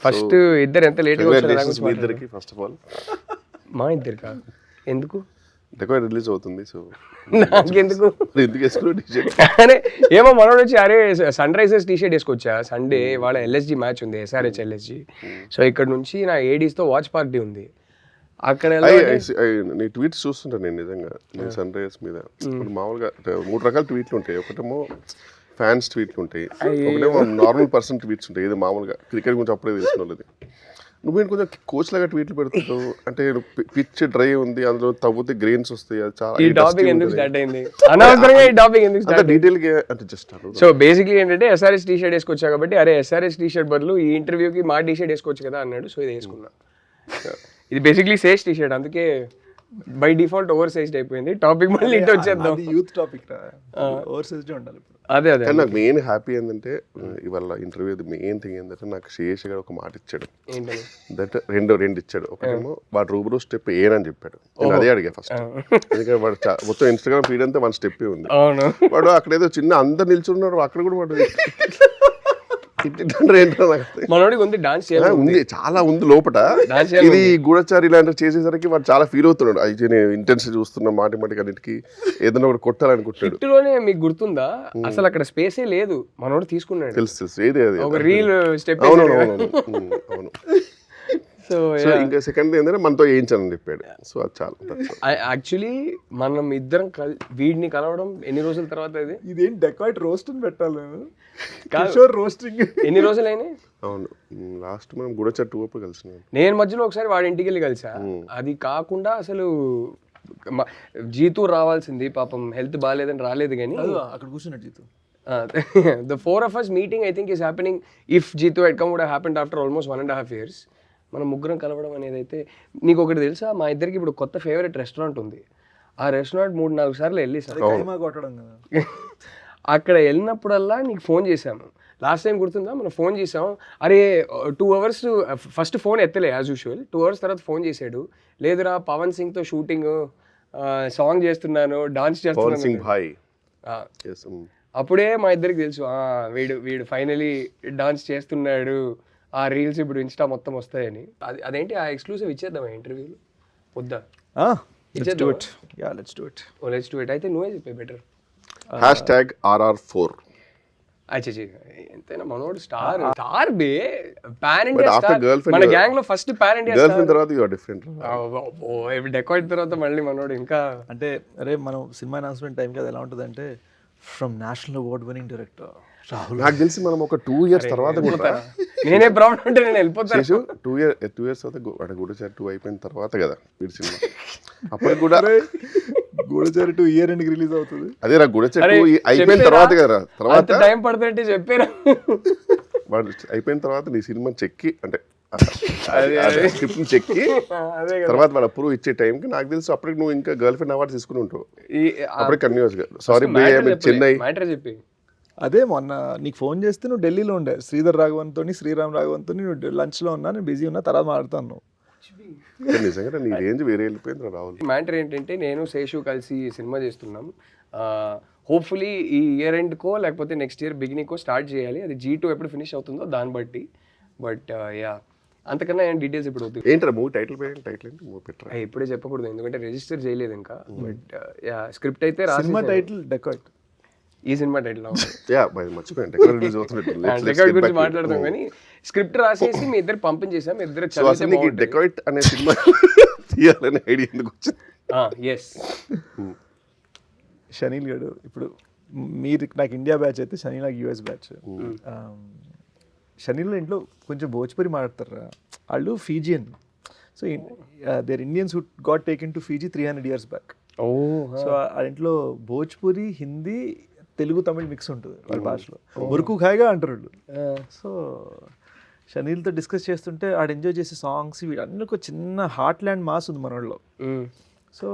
First ఇద్దరు ఎంత లేట్గా వచ్చారు మీ ఇద్దరికి ఫస్ట్ ఆఫ్ ఆల్. మా ఇద్దరు కాదు, ఎందుకు డెకాయిట్ రిలీజ్ అవుతుంది, సో నాకెందుకు ఎందుకు వేసుకున్నావు టీషర్ట్? అరే ఏమో మనోడు వచ్చి అరే సన్ రైజర్స్ టీషర్ట్ వేసుకొచ్చా, సండే వాళ్ళ ఎల్ఎస్జి మ్యాచ్ ఉంది, ఎస్ఆర్హెచ్ ఎల్ఎస్జి. సో ఇక్కడ నుంచి నా ఏడీస్తో వాచ్ పార్టీ ఉంది అక్కడ. నీ ట్వీట్స్ చూస్తుంటాను నేను నిజంగా, నీ సన్ రైజర్స్ మీద మామూలుగా 3 రకాల ట్వీట్లు ఉంటాయి. ఒకటేమో ఫ్యాన్స్ ట్వీట్లు ఉంటాయి, ఒకటేమో నార్మల్ పర్సన్ ట్వీట్స్ ఉంటాయి. ఇది మామూలుగా క్రికెట్ గురించి అప్పుడే తెలిసిన వాళ్ళది. నువ్వేంటి కొంచెం కోచ్ లాగా ట్వీట్లు పెడుతుంటావు, అంటే పిచ్ డ్రై ఉంది, అందులో తవ్వుతే గ్రెయిన్స్ వస్తాయి, అది చాలా డీటెయిల్ గా అంటే జస్ట్. సో బేసిక్లీ ఏంటంటే ఎస్ఆర్హెచ్ టీ షర్ట్ వేసుకొచ్చా కాబట్టి అరే ఎస్ఆర్హెచ్ టీ షర్ట్ బదులు ఈ ఇంటర్వ్యూకి మా టీ షర్ట్ వేసుకోవచ్చు కదా అన్నాడు. సో ఇది వేసుకున్నా. ఇది బేసిక్లీ సేజ్ టీ షర్ట్, అందుకే బై డిఫాల్ట్ ఓవర్ సైజ్డ్ అయిపోయింది. టాపిక్ మళ్ళీ ఇటు వచ్చేద్దాం. యూత్ టాపిక్ ఓవర్ సైజ్డ్ ఉండాలి ఇప్పుడు. అదే నాకు మెయిన్ హ్యాపీ ఏంటంటే ఇవాళ ఇంటర్వ్యూ మెయిన్ థింగ్ ఏంటంటే నాకు శేష్ గారు ఒక మాట ఇచ్చాడు, దట్ రెండు ఇచ్చాడు. ఒకటేమో వాడు రూబరో స్టెప్ ఏనని చెప్పాడు, నేను అదే అడిగా ఫస్ట్. ఎందుకంటే వాడు మొత్తం ఇన్స్టాగ్రామ్ ఫీడ్ అంతా 1 స్టెప్ ఉంది. వాడు అక్కడ ఏదో చిన్న అందరు నిల్చున్నారు, అక్కడ కూడా వాడు మనోడికి ఉంది డాన్స్ ఉంది, చాలా ఉంది లోపల. ఇది గూఢచారి ఇలాంటి చేసేసరికి వాడు చాలా ఫీల్ అవుతున్నాడు. అయితే నేను ఇంటెన్స్ చూస్తున్నా మాటి అన్నిటికి ఏదైనా ఒకటి కొట్టాలనుకుంటాడు. హిట్లోనే మీకు గుర్తుందా అసలు అక్కడ స్పేసే లేదు, మనోడు తీసుకున్నాడు. తెలుసు ఏది అది ఒక రీల్ స్టెప్. అవును. సో ఇంకా సెకండ్ ఏంటంటే మనతో వేయించాలని చెప్పాడు. సో అది చాలా యాక్చువల్లీ మనం ఇద్దరం వీడిని కలవడం ఎన్ని రోజుల తర్వాత ఇదేం డెకాయిట్ రోస్ట్ అని పెట్టాలి కిషోర్ రోస్టింగ్ ఎన్ని రోజులైనా. అవును, లాస్ట్ మనం గూఢచారి 2 అప్పుడు కలిసినాం. నేను మధ్యలో ఒకసారి వాడి ఇంటికి వెళ్ళి కలిసా. అది కాకుండా అసలు జీతూ రావాల్సింది, పాపం హెల్త్ బాగాలేదని రాలేదు. కానీ అక్కడ కూర్చున్నాడు Jeethu. The 4 of us meeting I think is happening. If Jeetu had come would have happened after almost 1.5 years. మనం ముగ్గురం కలవడం అనేది అయితే. నీకు ఒకటి తెలుసా, మా ఇద్దరికి ఇప్పుడు కొత్త ఫేవరెట్ రెస్టారెంట్ ఉంది. ఆ రెస్టారెంట్ 3-4 సార్లు వెళ్ళేసాం. అక్కడ వెళ్ళినప్పుడల్లా నీకు ఫోన్ చేసాము. లాస్ట్ టైం గుర్తుందా, మనం ఫోన్ చేసాం. అరే 2 hours ఫస్ట్ ఫోన్ ఎత్తలే యాజ్ యూజువల్. 2 hours తర్వాత ఫోన్ చేశాడు, లేదురా పవన్ సింగ్తో షూటింగ్, సాంగ్ చేస్తున్నాను, డాన్స్ చేస్తున్నాను. అప్పుడే మా ఇద్దరికి తెలుసు వీడు ఫైనలీ డాన్స్ చేస్తున్నాడు, ఆ రీల్స్ ఇప్పుడు ఇన్స్టా మొత్తం వస్తాయని. అదేంటి ఆ ఎక్స్క్లూసివ్ ఇచ్చేద్దాం ఇంటర్వ్యూలో వద్దా? Let's do it. Let's do it. అయితే నువ్వే చెప్పే బెటర్. #RR4. అచ్చే ఎంతైనా మనోడు స్టార్ బే, పాన్ ఇండియా స్టార్. మన గ్యాంగ్ లో first pan India girl friend తర్వాత యు ఆర్ డిఫరెంట్. డెకాయిట్ తర్వాత మళ్ళీ మనోడు ఇంకా అంటే అరే మనం సినిమా అనౌన్స్మెంట్ టైం కదా ఎలా ఉంటుంది అంటే from national award winning director Rahul. నాకు తెలిసి మనం ఒక 2 years తర్వాత కూడా నేనే ప్రౌడ్ ఉంటే నేను వెళ్ళిపోతాను. 2 years తర్వాత గూఢచారి 2 అయిపోయిన తర్వాత కదా వీడి సినిమా. అప్పుడు కూడా గూఢచారి 2 year ఎండ్కి రిలీజ్ అవుతుంది. అదే రా గూఢచారి 2 అయిపోయిన తర్వాత కదా, తర్వాత టైం పడుతుంటే చెప్పారా. వాడు అయిపోయిన తర్వాత నీ సినిమా చెక్కి అంటే స్క్రిప్ట్ చెక్కి తర్వాత వాడు అప్రూవ్ ఇచ్చే టైంకి నాకు తెలుసు అప్పటికి నువ్వు ఇంకా గర్ల్ ఫ్రెండ్ అవార్డు తీసుకుని ఉంటావు. అప్పటికి కన్యూస్ గా సారీ చెన్నై చెప్పి. అదే మొన్న నీకు ఫోన్ చేస్తే నువ్వు ఢిల్లీలో ఉండే శ్రీధర్ రాఘవన్తో శ్రీరామ్ రాఘవన్తో నువ్వు లంచ్లో ఉన్నా, నేను బిజీ ఉన్నా, తర్వాత మాట్లాడుతాను. నిజంగా నీ రేంజ్ వేరే వెళ్ళిపోయింది రాహుల్. మ్యాటర్ ఏంటంటే నేను శేషు కలిసి సినిమా చేస్తున్నాం. హోప్ఫుల్లీ ఈ ఇయర్ ఎండ్కో లేకపోతే నెక్స్ట్ ఇయర్ బిగినింగ్కో స్టార్ట్ చేయాలి. అది G2 ఎప్పుడు ఫినిష్ అవుతుందో దాన్ని బట్టి. బట్ యా అంతకన్నా ఏం డీటెయిల్స్ ఇప్పుడు అవుతుంది. ఏంటరా మూవీ టైటిల్ ఏంటి? మూవీ పెట్టరా ఇప్పుడే చెప్పకూడదు ఎందుకంటే రిజిస్టర్ చేయలేదు ఇంకా. బట్ యా స్క్రిప్ట్ అయితే రాసి. Cinema title dacoit. ఈ సినిమా టైటిల్ మర్చిపోయాను గురించి మాట్లాడదాం కానీ స్క్రిప్ట్ రాసేసి మీ ఇద్దరు పంపించేసాం. మీ ఇద్దరు డెకాయిట్ అనే సినిమా తీయాలనే ఐడియా ఎందుకు వచ్చింది? ఎస్ షనీల్ గడు ఇప్పుడు మీరు నాకు ఇండియా బ్యాచ్ అయితే షనీల్ నాకు US బ్యాచ్. షనీల్ ఇంట్లో కొంచెం భోజ్పురి మాట్లాడతారు వాళ్ళు, Fijian. So there Indians who got taken to Fiji 300 years back. సో ఆ ఇంట్లో భోజ్పురి, హిందీ, తెలుగు, తమిళ్ మిక్స్ ఉంటుంది వాళ్ళ భాషలో. మురుకు ఖాయిగా అంటారు వాళ్ళు. సో షనీల్తో డిస్కస్ చేస్తుంటే ఆడు ఎంజాయ్ చేసే సాంగ్స్ వీడన్నీ ఒక చిన్న హార్ట్ ల్యాండ్ మాస్ ఉంది మనోళ్ళలో. సో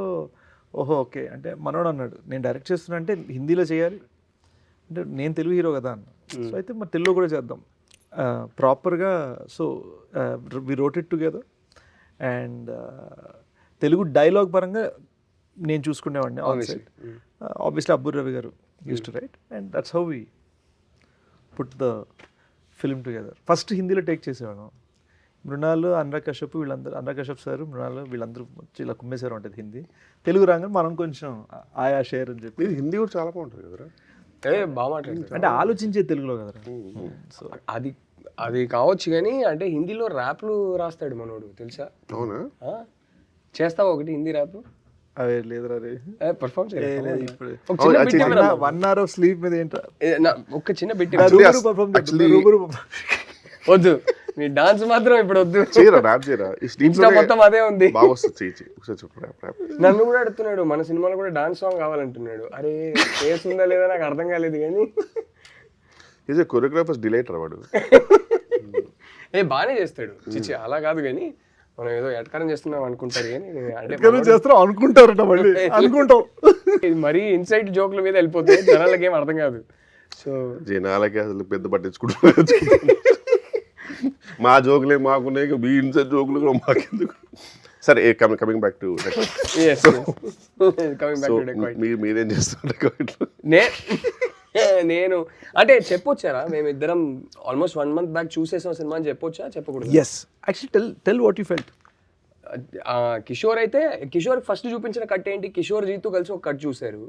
ఓహో ఓకే అంటే మనోడు అన్నాడు నేను డైరెక్ట్ చేస్తున్నా అంటే హిందీలో చేయాలి అంటే నేను తెలుగు హీరో కదా అన్న. సో అయితే మరి తెలుగులో కూడా చేద్దాం ప్రాపర్గా. So we wrote it together and Telugu dialogue పరంగా నేను చూసుకునేవాడిని on side. Obviously Abbur Ravi గారు used to write and that's how we put the film together. First హిందీలో టేక్ చేసేవాళ్ళం. మృణాలు, అనురాగ్ కశ్యప్ వీళ్ళందరూ, అనురాగ్ కశ్యప్ సార్, మృణాలు వీళ్ళందరూ వచ్చి ఇలా కుమ్మేశారు ఉంటుంది హిందీ. తెలుగు రాగానే మనం కొంచెం ఆయా షేర్ అని చెప్పి. మీరు హిందీ కూడా చాలా బాగుంటుంది కదరా. బాగా మాట్లాడుతారు. అంటే ఆలోచించే తెలుగులో కదరా. సో అది కావచ్చు కానీ అంటే హిందీలో ర్యాప్లు రాస్తాడు మనోడు తెలుసా? అవునా? చేస్తావా ఒకటి హిందీ ర్యాప్? అవే లేదురా రే, పర్ఫామ్ ఇప్పుడు ఒక చిన్న బిట్ ఇవ్వరా? 1 hour ఆఫ్ స్లీప్ మీద ఏంట్రా ఒక చిన్న బిట్ Actually- వద్దు, నీ డాన్స్ మాత్రం ఇప్పుడు వద్దు. చేయరా ర్యాప్ చేయరా. ఈ స్లీప్ ఇన్స్టా మొత్తం అదే ఉంది. బాగా వస్తుంది. చెయ్యి ఒకసారి చెప్పు ర్యాప్ ర్యాప్. నన్ను కూడా అడుగుతున్నాడు మన సినిమాలో కూడా డాన్స్ సాంగ్ కావాలంటున్నాడు. అరే ఫేస్ ఉందా లేదా నాకు అర్థం కాలేదు కానీ ఈజ్ ఏ కొరియోగ్రాఫర్స్ డిలైటర్ వాడు. బాగానే చేస్తాడు. చిచి అలా కాదు కానీ మనం ఏదో ఎటకారం చేస్తున్నాం అనుకుంటారు కానీ అంటే చేస్తాం అనుకుంటారట మళ్ళీ అనుకుంటాం. ఇది మరీ ఇన్సైట్ జోక్ల మీద వెళ్ళిపోతుంది, జనాలకి ఏం అర్థం కాదు. సో జనాలకి అసలు పెద్ద పట్టించుకుంటారు. మా జోకులే మాకున్నాయి, మీ ఇన్సైడ్ జోకులు కూడా మాకెందుకు. సరే coming back to coming back to Dacoit. మీరేం చేస్తున్నారు? నేను అంటే చెప్పొచ్చారా మేమిద్దరం ఆల్మోస్ట్ 1 month బ్యాక్ చూసేసాం సినిమా అని చెప్పొచ్చా చెప్పకూడదు? Yes actually tell what you felt. Kishore అయితే కిషోర్ ఫస్ట్ చూపించిన కట్ ఏంటి, కిషోర్ జీతు కలిసి ఒక కట్ చూశారు.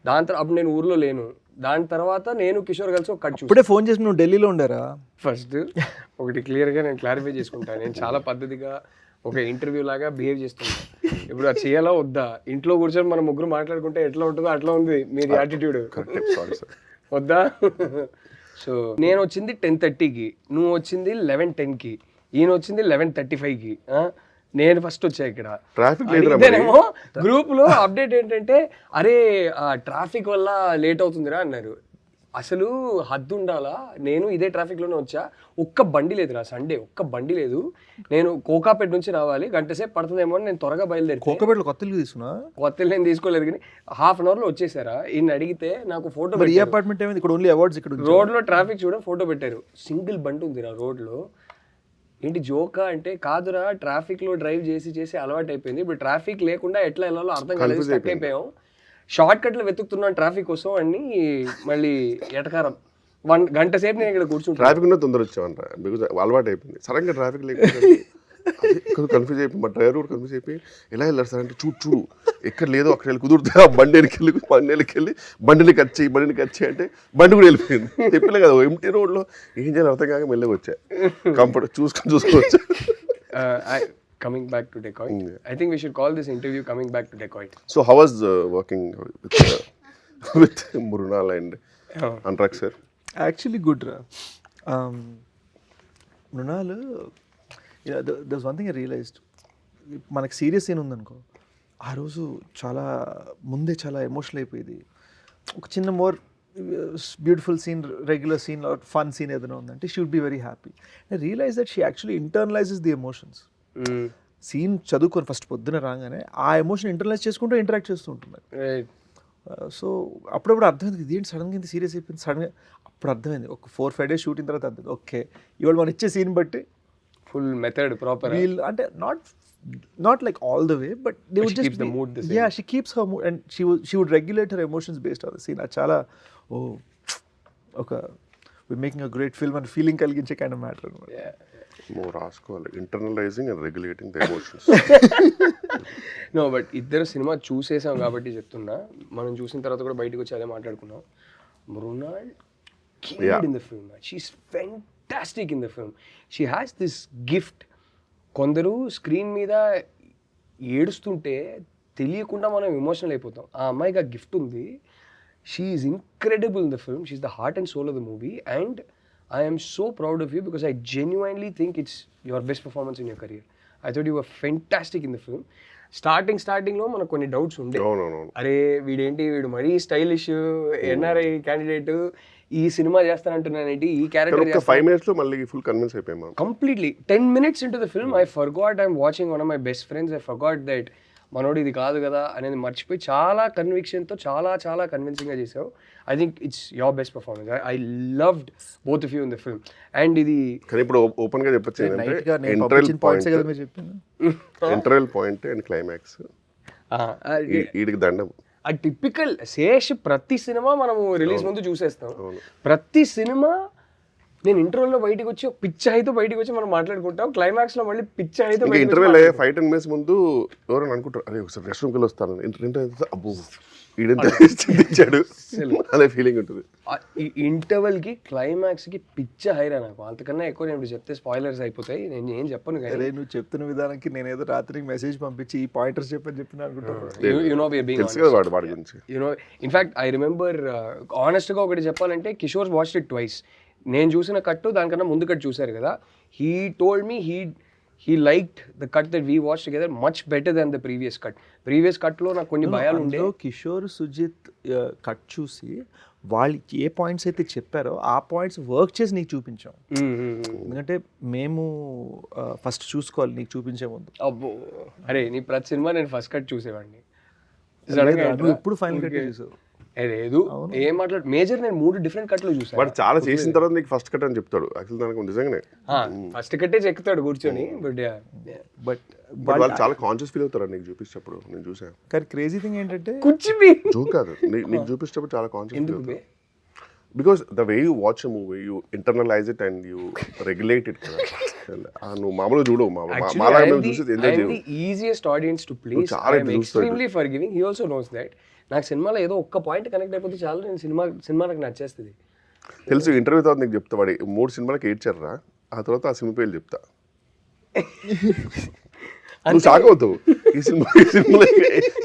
దాని తర్వాత అప్పుడు నేను ఊర్లో లేను. దాని తర్వాత నేను కిషోర్ కలిసి ఒక కట్ చూసాను. ఇప్పుడే ఫోన్ చేసి నువ్వు ఢిల్లీలో ఉండారా? ఫస్ట్ ఒకటి క్లియర్గా నేను క్లారిఫై చేసుకుంటాను. నేను చాలా పద్ధతిగా ఒక ఇంటర్వ్యూ లాగా బిహేవ్ చేస్తున్నాను. ఇప్పుడు అది చేయాలా వద్దా? ఇంట్లో కూర్చొని మనం ముగ్గురు మాట్లాడుకుంటే ఎట్లా ఉంటుందో అట్లా ఉంది మీది యాటిట్యూడ్. వద్దా? సో నేను వచ్చింది 10:30కి, నువ్వు వచ్చింది 11:10కి, ఈయన వచ్చింది 11:35కి. నేను ఫస్ట్ వచ్చా ఇక్కడ. ఇదేనేమో గ్రూప్ లో అప్డేట్ ఏంటంటే అరే ట్రాఫిక్ వల్ల లేట్ అవుతుందిరా అన్నారు. అసలు హద్దు ఉండాలా, నేను ఇదే ట్రాఫిక్ లోనే వచ్చా. ఒక్క బండి లేదురా సండే, ఒక్క బండి లేదు. నేను కోకాపేట నుంచి రావాలి, గంట సేపు పడుతుందేమో అని నేను త్వరగా బయలుదేరి. కోకాపేటలో కొత్తలు తీసుకున్నా? కొత్తలు నేను తీసుకోలేదు కానీ ½ hour లో వచ్చేసారా. ఈయన అడిగితే నాకు ఫోటో ఈ అపార్ట్మెంట్ ఏమైంది ఇక్కడ ఓన్లీ అవార్డ్స్ ఇక్కడ రోడ్ లో ట్రాఫిక్ చూడ ఫోటో పెట్టారు. సింగిల్ బండి ఉందిరా రోడ్ లో. ఏంటి జోకా అంటే కాదురా, ట్రాఫిక్ లో డ్రైవ్ చేసి అలవాటు అయిపోయింది. ఇప్పుడు ట్రాఫిక్ లేకుండా ఎట్లా వెళ్ళాలో అర్థం కాలేదు, స్టక్ అయిపోయాం. షార్ట్ కట్లు వెతుకుతున్నాను ట్రాఫిక్ కోసం అని మళ్ళీ ఎటకారం. 1 గంట సేపు నేను ఇక్కడ కూర్చుంటాను. ట్రాఫిక్ ఉన్న తొందర వచ్చామంట, బికాజ్ అలవాటు అయిపోయింది. సడన్గా ట్రాఫిక్ లేకపోతే కన్ఫ్యూజ్ అయిపోయి, మా డ్రైవర్ కూడా కన్ఫ్యూజ్ అయిపోయి ఎలా వెళ్ళారు సార్ అంటే చూడు ఎక్కడ లేదో అక్కడ వెళ్ళి కుదురుతా, బండి వెళ్ళి బండిని కట్ చేయి అంటే బండి కూడా వెళ్ళిపోయింది. చెప్పలే కదా ఎంటీ రోడ్లో ఏం చేయాలి అర్థం కాక మెల్లగా వచ్చా. కంఫర్ట్ చూసుకొని వచ్చా. Coming back to Decoit, I think we should call this interview Coming Back to Decoit. So how was working with Mrunal and Anurag sir? Actually good రా. Mrunal, there's one thing I realized. మనకి serious scene ఉందనుకో, ఆ రోజు ముందే చాలా emotional అయిపోయింది. ఒక చిన్న more beautiful scene, regular scene, fun scene ఏదైనా ఉందంటే she would be very happy. I realize that she actually internalizes the emotions. Scene చదువుకొని ఫస్ట్ పొద్దున రాగానే ఆ ఎమోషన్ ఇంటర్నలైజ్ చేసుకుంటూ ఇంటరాక్ట్ చేస్తూ ఉంటున్నారు. సో అప్పుడప్పుడు అర్థమైంది ఇదేంటి సడన్గా ఇంత సీరియస్ అయిపోయింది. సడన్గా అప్పుడు అర్థమైంది ఒక 4-5 days షూటింగ్ తర్వాత అర్థమైంది ఓకే ఇవాళ మనం ఇచ్చే సీన్ బట్టి ఫుల్ మెథడ్ ప్రాపర్ అంటే not like all the way, but they would just keeps the mood the same. Yeah, she keeps her mood and she would regulate her emotions based on the scene. Achala okay, we're making a great film and feeling కలిగించే kind of matter. Yeah. More రాసుకోవాలి, internalising and regulating the emotions. No but ఇద్దరు సినిమా చూసేసాం కాబట్టి చెప్తున్నా. మనం చూసిన తర్వాత కూడా బయటకు వచ్చి అదే మాట్లాడుకున్నాం. Mrunal killed in the film. She's fantastic in the film. She has this gift. కొందరు స్క్రీన్ మీద ఏడుస్తుంటే తెలియకుండా మనం ఎమోషనల్ అయిపోతాం. ఆ అమ్మాయికి ఆ గిఫ్ట్ ఉంది. She is incredible in the film. She is the heart and soul of the movie and I am so proud of you because I genuinely think it's your best performance in your career. I thought you were fantastic in the film. స్టార్టింగ్లో మనకు కొన్ని doubts ఉండే. అరే వీడు మరీ stylish NRI candidate ఈ cinema చేస్తానంటున్నానేంటి, ఈ character 5 minutes లో మళ్ళీ ఫుల్ కన్విన్స్ అయిపోయాం. Completely 10 minutes into the film I forgot I'm watching one of my best friends. I forgot that మనోడు ఇది కాదు కదా అనేది మర్చిపోయి చాలా కన్విక్షన్తో చాలా కన్విన్సింగ్గా చేసావు. I think it's your best performance. I loved both of you in the film. And ఇది కానీ ఇప్పుడు ఓపెన్ గా చెప్పొచ్చు ఏంటంటే ఇంటర్వెల్ పాయింట్ అండ్ క్లైమాక్స్ వీడికి దండం. ఆ టిపికల్ శేష్ ప్రతి సినిమా మనము రిలీజ్ ముందు చూసేస్తాం. ప్రతి సినిమా నేను ఇంటర్వెల్లో బయటకు వచ్చి పిచ్చ అయితే బయటకు వచ్చి మనం మాట్లాడుకుంటాం, క్లైమాక్స్ లో మళ్ళీ పిచ్చ అయితే ఇంకా ఇంటర్వెల్ అయ్యే 5-10 minutes ముందు ఎవరైనా అనుకుంటారు అరే ఒకసారి రెస్ట్ రూమ్కి వెళ్ళి వస్తాను, ఇంటర్వెల్ అబ్బో ఈడెంత చింతించాడు అనే ఫీలింగ్ ఉంటుంది. ఈ ఇంటర్వెల్ కి క్లైమాక్స్ కి పిచ్చ హైరా నాకు. అంతకన్నా ఎక్కువ నేను ఇప్పుడు చెప్తే స్పాయిలర్స్ అయిపోతాయి, నేను ఏం చెప్పను. అరే నువ్వు చెప్తున్న విధానానికి నేనేదో రాత్రికి మెసేజ్ పంపించి ఈ పాయింటర్స్ చెప్పిన అనుకుంటాను. తెలుసు కదా వాడి గురించి. ఇన్ఫాక్ట్ ఐ రిమెంబర్ ఆనెస్ట్ గా ఒకటి చెప్పాలంటే, కిషోర్ వాచ్డ్ ఇట్ ట్వైస్. నేను చూసిన కట్టు దానికన్నా ముందు కట్ చూసారు కదా, he told me he liked the cut that we watched together much better than the previous cut. Previous cut లో నాకు కొన్ని భయాలు ఉండే. కిషోర్ సుజిత్ కట్ చూసి వాళ్ళు ఏ పాయింట్స్ అయితే చెప్పారో ఆ పాయింట్స్ వర్క్ చేసి నీకు చూపించాం. ఎందుకంటే మేము ఫస్ట్ చూసుకోవాలి నీకు చూపించే ముందు. అబ్బో అరే నీ ప్రతి సినిమా నేను ఫస్ట్ కట్ చూసేవాడిని. ఇప్పుడు ఫైనల్ కట్ చూసావు? లేదు ఏం మాట్లాడు మేజర్, నేను 3 డిఫరెంట్ కట్లు చూసాను. వాడు చాలా చేసిన తర్వాత నీకు ఫస్ట్ కట్ అని చెప్తాడు. యాక్చువల్ దానికి నిజంగానే ఫస్ట్ కట్టే చెక్కుతాడు కూర్చొని. బట్ వాళ్ళు చాలా కాన్షియస్ ఫీల్ అవుతారు నీకు చూపించేటప్పుడు. నేను చూసాను. కానీ క్రేజీ థింగ్ ఏంటంటే జోక్ కాదు, నీకు చూపించేటప్పుడు చాలా కాన్షియస్ ఫీల్ అవుతారు. Because the way you watch a movie you internalise it and you regulate it కదా. నువ్వు మామూలుగా చూడవు, మాలాగా మేము చూసేది ఎంజాయ్ చేయవు. Easiest audience to please. I am extremely forgiving. He also knows that. నాకు సినిమాలో ఏదో ఒక్క పాయింట్ కనెక్ట్ అయిపోతే చాలు, నేను సినిమా నాకు నచ్చేస్తుంది. తెలుసు. ఇంటర్వ్యూ తర్వాత నీకు చెప్తా వాడి 3 సినిమాలకి ఏడ్చారా, ఆ తర్వాత ఆ సినిమా పేర్లు చెప్తా. నువ్వు షాక్ అవుతావు. ఈ సినిమా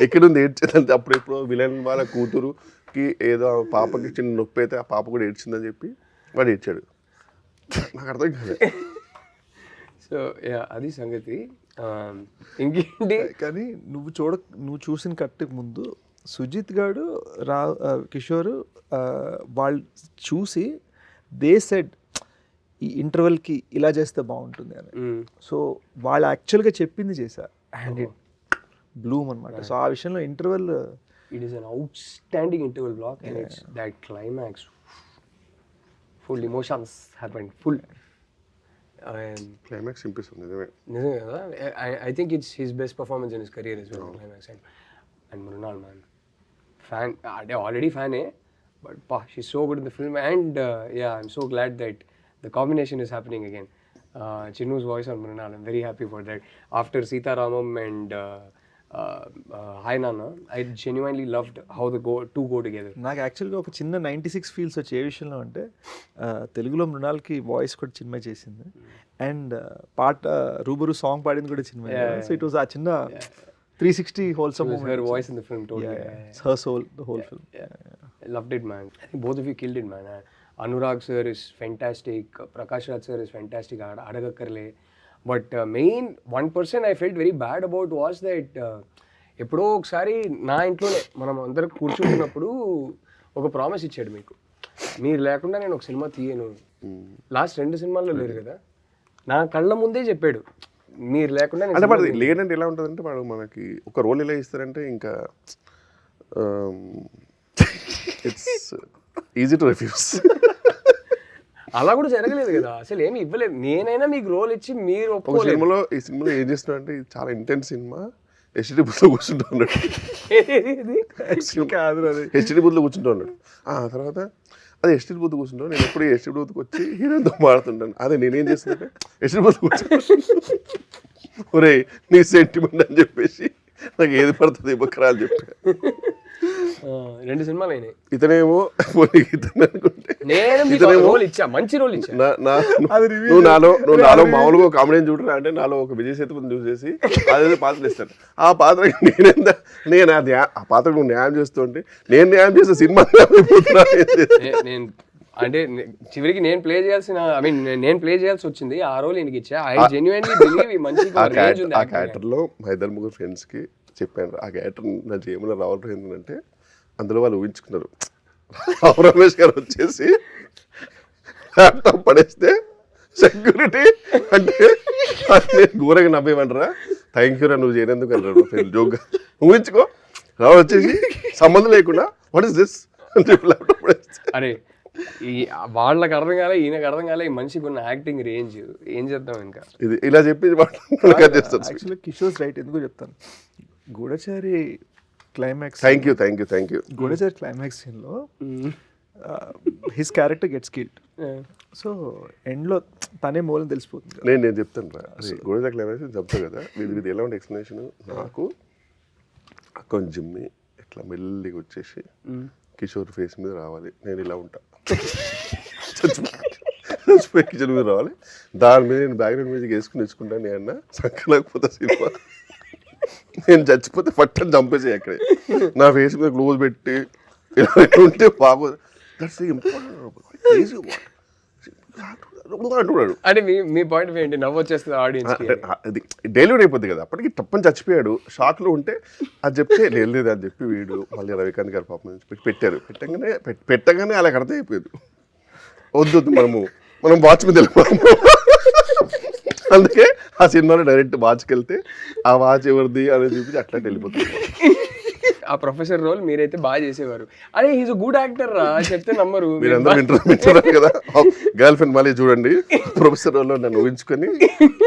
ఎక్కడుంది ఏడ్చేదంటే అప్పుడు ఎప్పుడో విలన్ వాళ్ళ కూతురుకి ఏదో పాపకి చిన్న నొప్పి అయితే ఆ పాప కూడా ఏడ్చిందని చెప్పి వాడు ఏడ్చాడు. నాకు అర్థం కాదు. సో అది సంగతి. ఇంకేంటి కానీ నువ్వు చూసిన కట్టుకు ముందు సుజిత్ గాడు కిషోర్ వాళ్ళు చూసి దే సెడ్ ఈ ఇంటర్వెల్కి ఇలా చేస్తే బాగుంటుంది అని. సో వాళ్ళు యాక్చువల్గా చెప్పింది చేశారు అండ్ ఇట్ బ్లూమ్ అనమాట. సో ఆ విషయంలో interval it is an outstanding interval block and it's that climax full emotions happened full. Climax ఇంపిస్తుంది నిజమే కదా. I think it's his best performance in his career as well. Climax and Mrunal man fan, already fan but she's so good in the film. And yeah, I'm so glad that the combination is happening again. Chinnu's voice on Mrunal, I'm very happy for that. After Sita Ramam and Hi Nana, I genuinely loved how the two go together. నాకు యాక్చువల్గా ఒక చిన్న 96 feels వచ్చే ఏ విషయంలో అంటే తెలుగులో మృణాల్కి voice కూడా చిన్మయ చేసింది అండ్ పాట రూబరు సాంగ్ పాడింది కూడా చిన్మయ. సో ఇట్ వాస్ ఆ చిన్న 360 wholesome moment. Her voice in the film totally. It's her soul, the whole film. I loved it, man. I think both of you killed it, man. Anurag sir is fantastic. Prakash Raj sir is fantastic. Adagakarle. But main 1% I felt very bad about was that ఎప్పుడో ఒకసారి నా ఇంట్లోనే మనం అందరం కూర్చుంటున్నప్పుడు ఒక promise ఇచ్చాడు మీకు, మీరు లేకుండా నేను ఒక సినిమా తీయను. లాస్ట్ 2 సినిమాల్లో లేరు కదా, నా కళ్ళ ముందే చెప్పాడు మీరు లేకుండా. అంటే వాడు లేదంటే ఎలా ఉంటుందంటే వాడు మనకి ఒక రోల్ ఎలా ఇస్తారంటే ఇంకా ఇట్స్ ఈజీ టు రిఫ్యూజ్. అలా కూడా జరగలేదు కదా, అసలు ఏమి ఇవ్వలేదు. నేనైనా మీకు రోల్ ఇచ్చి మీరు ఒక సినిమాలో ఈ సినిమాలో ఏం చేస్తున్నా అంటే ఇది చాలా ఇంటెన్స్ సినిమా, హెచ్డి బూత్లో కూర్చుంటూ ఉన్నాడు. హెచ్డి బూత్లో కూర్చుంటూ ఉన్నాడు. తర్వాత అది హెచ్డి బూత్ కూర్చుంటాను. నేను ఎప్పుడు హెచ్డి బూత్కి వచ్చి హీరోతో మాడుతుంటాను. అదే నేనేం చేస్తుంటే హెచ్డి బూత్ కూర్చుంటాను. ఒరే నీ సెంటిమెంట్ అని చెప్పేసి నాకు ఏది పడుతుంది బక్కరా అని చెప్పి 2 సినిమాలు అయినాయి. ఇతనేమో ఇతను అనుకుంటే మంచి రోల్ ఇచ్చా. నువ్వు నాలో మామూలుగా కామెడీ చూడరా అంటే నాలో ఒక విజయ్ సేతుపతిని చూసేసి అదే పాత్ర ఇస్తాను. ఆ పాత్ర నేను ఆ పాత్ర నువ్వు న్యాయం చేస్తుంటే నేను న్యాయం చేసే సినిమా అంటే చివరికి నేను ప్లే చేయాల్సి వచ్చింది. ఆ రోల్ ఈయనకి ఇచ్చా. ఐ జెన్యుయిన్లీ బిలీవ్ ఈ మంచి ఆ క్యారెక్టర్లో మా 2-3 ఫ్రెండ్స్కి చెప్పాను. ఆ క్యారెక్టర్ నా జేబులో రావడం ఏంటంటే అందులో వాళ్ళు ఊహించుకున్నారు రావు రమేష్ గారు వచ్చేసి ల్యాప్టాప్ పడేస్తే సెక్యూరిటీ అంటే నేను ఘోరంగా నవ్వేమంటారా, థ్యాంక్ యూ రా నువ్వు చేయనందుకు అన్నాడు ఫ్రెండ్ జోక్గా. ఊహించుకో రావు వచ్చేసి సంబంధం లేకుండా వాట్ ఇస్ దిస్ అని చెప్పి ల్యాప్టాప్ పడేస్తే. అరే వాళ్ళకి అర్థం కాలే, ఈయనకు అర్థం కాలే, ఈ మనిషికి ఉన్న యాక్టింగ్ రేంజ్ ఏం చేద్దాం. ఇంకా ఇది ఇలా చెప్పి యాక్చువల్లీ కిషోర్ రైట్. ఎందుకు చెప్తాను, గూఢచారి climax thank you Goodachari climax సీన్లో his character gets killed. So ఎండ్లో తనే మూలం తెలిసిపోతుంది. నేను చెప్తాను రా, గోవిందా క్లైమాక్స్ చెప్తాను కదా, ఇది ఎలా ఉంటే ఎక్స్ప్లెనేషన్. నాకు కొంచెం జిమ్మి ఇట్లా మెల్లిగా వచ్చేసి కిషోర్ ఫేస్ మీద రావాలి, నేను ఇలా ఉంటా, చచ్చిపోయి కిచెన్ మీద రావాలి, దాని మీద నేను బ్యాక్గ్రౌండ్ మ్యూజిక్ వేసుకుని తెచ్చుకుంటాను. నేను అన్న సంకలేకపోతే సినిమా, నేను చచ్చిపోతే పట్టని చంపేసి అక్కడే నా ఫేస్ మీద క్లోజ్ పెట్టి ఇలా ఉంటే బాగోదు. దట్స్ ఇంపార్టెంట్ అంటున్నాడు. అంటే మీ పాయింట్ ఏంటి? నవ్వు వచ్చేస్తుంది ఆడియన్స్. అది డెలివరీ అయిపోద్ది కదా, అప్పటికి తప్పని చచ్చిపోయాడు, షాక్లో ఉంటే అది చెప్తే లేదు అని చెప్పి వీడు మళ్ళీ రవికాంత్ గారు పాపం పెట్టారు. పెట్టగానే అలాగ అర్థం అయిపోయాడు, వద్దు మనం వాచ్ మీద వెళ్ళిపోయాము. అందుకే ఆ సినిమాలో డైరెక్ట్ వాచ్కి వెళ్తే ఆ వాచ్ ఎవరిది అనేది చూపించి అట్లా వెళ్ళిపోతుంది. ఆ ప్రొఫెసర్ రోల్ మీరైతే బాగా చేసేవారు. అరే హీస్ గుడ్ యాక్టర్ రా చెప్తే నమ్మరు. మీరందరూ వింటున్నారు కదా, గర్ల్ ఫ్రెండ్ మళ్ళీ చూడండి ప్రొఫెసర్ రోల్లో నన్ను ఊహించుకొని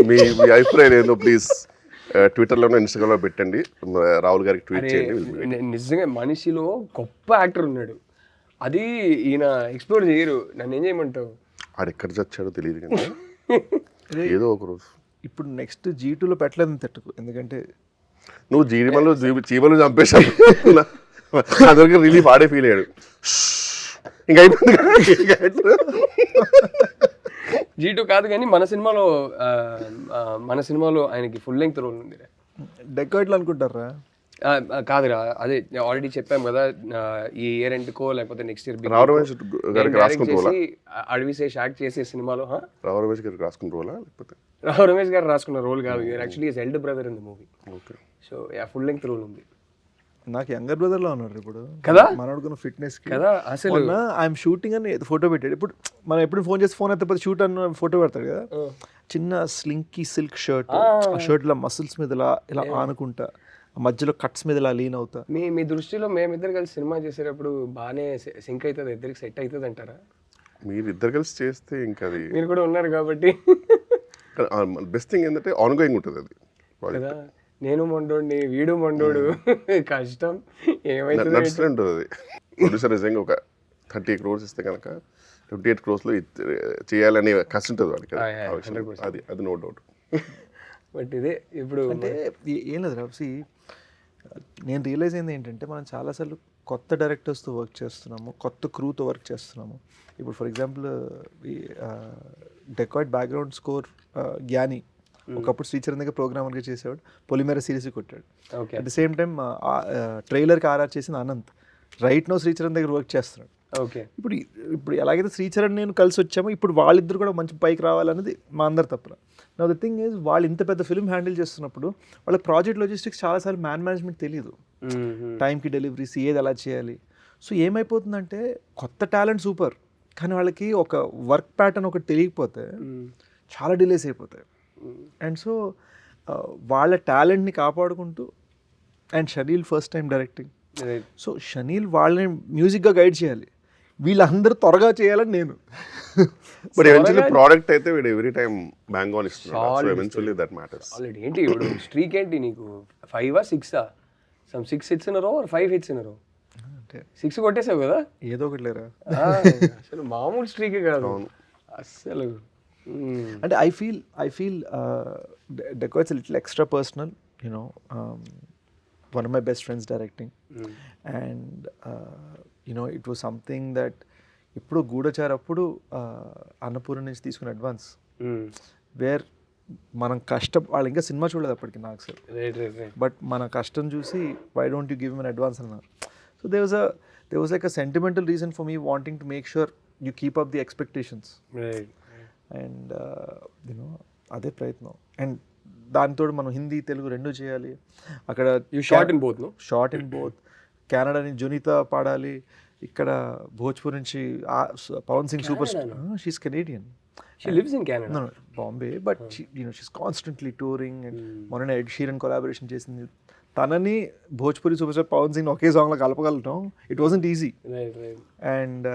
మీ అభిప్రాయం ఏందో ప్లీజ్ ట్విట్టర్లోనో ఇన్స్టాగ్రామ్లో పెట్టండి, రాహుల్ గారికి ట్వీట్ చేయండి. నిజంగా మనిషిలో గొప్ప యాక్టర్ ఉన్నాడు, అది ఈయన ఎక్స్ప్లోర్ చేయరు. నన్ను ఏం చేయమంటావు? ఆడు ఎక్కడ చచ్చాడో తెలియదు కదా, ఏదో ఒక రోజు. ఇప్పుడు నెక్స్ట్ G2లో పెట్టలేదు తట్టుకు, ఎందుకంటే నువ్వు చీమలు చంపేశావు, అందరికి రిలీఫ్ ఆడే ఫీల్ అయ్యాడు, ఇంకా అయిపోయింది. G2 కాదు కానీ మన సినిమాలో ఆయనకి ఫుల్ లెంగ్త్ రోల్ ఉంది. డెకాయిట్లు అనుకుంటారా? కాదురా, అదే ఆల్రెడీ చెప్పాం కదా, ఈ ఇయర్ ఎండ్కో లేకపోతే నెక్స్ట్ ఇయర్ అడవిశేష్ యాక్ట్ చేసే సినిమాలో. రావు రమేష్ గారికి రాసుకున్న రోలా లేకపోతే రావు రమేష్ గారు రాసుకున్న రోల్ కాదు, actually his elder brother in the movie. Okay. So full length role ఉంది. నాకు యంగర్ బ్రదర్ లో ఉన్నారు ఇప్పుడు కదా, మనోడుకున్న ఫిట్నెస్ కదా. అసలు ఐఎమ్ షూటింగ్ అని ఫోటో పెట్టాడు. ఇప్పుడు మనం ఎప్పుడు ఫోన్ చేసి ఫోన్ అయితే షూట్ అన్న ఫోటో పెడతాడు కదా, చిన్న స్లింకీ సిల్క్ షర్ట్, ఆ షర్ట్ ఇలా మసిల్స్ మీద ఇలా ఆనుకుంటా, మధ్యలో కట్స్ మీద ఇలా లీన్ అవుతా. మీ దృష్టిలో మేమిద్దరు కలిసి సినిమా చేసేటప్పుడు బాగానే సింక్ అవుతుంది, ఇద్దరికి సెట్ అవుతుంది అంటారా? మీరు ఇద్దరు కలిసి చేస్తే ఇంకా అది, మీరు కూడా ఉన్నారు కాబట్టి బెస్ట్ థింగ్ ఏంటంటే ఆన్గోయింగ్ ఉంటుంది అది కదా. నేను మొండోడిని, వీడు మొండోడు, కష్టం ఏమైతుంది నడుస్తూనే ఉంటుంది అది. ప్రొడ్యూసర్ నిజంగా ఒక 30 crores ఇస్తే కనుక 28 crores చేయాలనే కష్టం ఉంటుంది వాడికి, అది నో డౌట్. బట్ ఇదే ఇప్పుడు అంటే ఏం లేదు రాసి, నేను రియలైజ్ అయింది ఏంటంటే మనం చాలాసార్లు కొత్త డైరెక్టర్స్తో వర్క్ చేస్తున్నాము, కొత్త క్రూతో వర్క్ చేస్తున్నాము. ఇప్పుడు ఫర్ ఎగ్జాంపుల్ ఈ డెకాయిట్ బ్యాక్గ్రౌండ్ స్కోర్ జ్ఞాని ఒకప్పుడు శ్రీచరణ్ దగ్గర ప్రోగ్రామర్గా చేసేవాడు, పొలిమేర సిరీస్ కొట్టాడు. అట్ ది సేమ్ టైం ట్రైలర్కి ఆర్ఆర్ చేసిన అనంత్ రైట్ నో శ్రీచరణ్ దగ్గర వర్క్ చేస్తున్నాడు. ఓకే. ఇప్పుడు ఎలాగైతే శ్రీచరణ్ నేను కలిసి వచ్చామో, ఇప్పుడు వాళ్ళిద్దరు కూడా మంచి పైకి రావాలన్నది మా అందరి తప్పన. నా ద థింగ్ ఈజ్, వాళ్ళు ఇంత పెద్ద ఫిల్మ్ హ్యాండిల్ చేస్తున్నప్పుడు వాళ్ళ ప్రాజెక్ట్ లాజిస్టిక్స్ చాలాసార్లు మేనేజ్మెంట్ తెలియదు, టైంకి డెలివరీస్ ఏది ఎలా చేయాలి. సో ఏమైపోతుందంటే కొత్త టాలెంట్ సూపర్, కానీ వాళ్ళకి ఒక వర్క్ ప్యాటర్న్ ఒకటి తెలియకపోతే చాలా డిలేస్ అయిపోతాయి. అండ్ సో వాళ్ళ టాలెంట్ని కాపాడుకుంటూ, and chenille first time directing, so chenille వాళ్ళని మ్యూజిక్గా గైడ్ చేయాలి, వీళ్ళందరూ త్వరగా చేయాలని నేను. బట్ ఎవెన్చువల్లీ ప్రోడక్ట్ అయితే వీడు ఎవ్రీ టైం బ్యాంగ్ ఆన్ ఇస్తున్నాడు, so eventually that matters. Already ఏంటి ఇప్పుడు స్ట్రీక్ ఏంటి నీకు, 5 or 6 some 6 hits in a row or 5 hits in a row? అంటే 6 కొట్టేసావు కదా, ఏదో ఒకటి లేరా. అసలు మామూలు స్ట్రీకే కాదు అసలు. అంటే I feel dacoits little extra personal, you know, one of my best friends directing, and it was something that ఇప్పుడు గూఢచార్ అప్పుడు అన్నపూర్ణ నుంచి తీసుకున్న అడ్వాన్స్, వేర్ మనం కష్టం, వాళ్ళు ఇంకా సినిమా చూడలేదు అప్పటికి నాకు సార్, బట్ మన కష్టం చూసి why don't you give me advance అన్నారు. So they was like a sentimental reason for me wanting to make sure you keep up the expectations, and అదే ప్రయత్నం. అండ్ దానితో మనం హిందీ తెలుగు రెండు చేయాలి. అక్కడ షార్ట్ ఇన్ బోత్ కెనడా నుంచి జునీతా పాడాలి, ఇక్కడ భోజ్పూర్ నుంచి Pawan Singh super star, she is Canadian, she lives in Canada, no Bombay, but she's constantly touring, and మొన్న ఎడ్ షీరన్ కొలాబరేషన్ చేసింది. తనని భోజ్పూరి సూపర్ స్టార్ పవన్ సింగ్ ఒకే సాంగ్లో కలపగలటం, it wasn't easy. And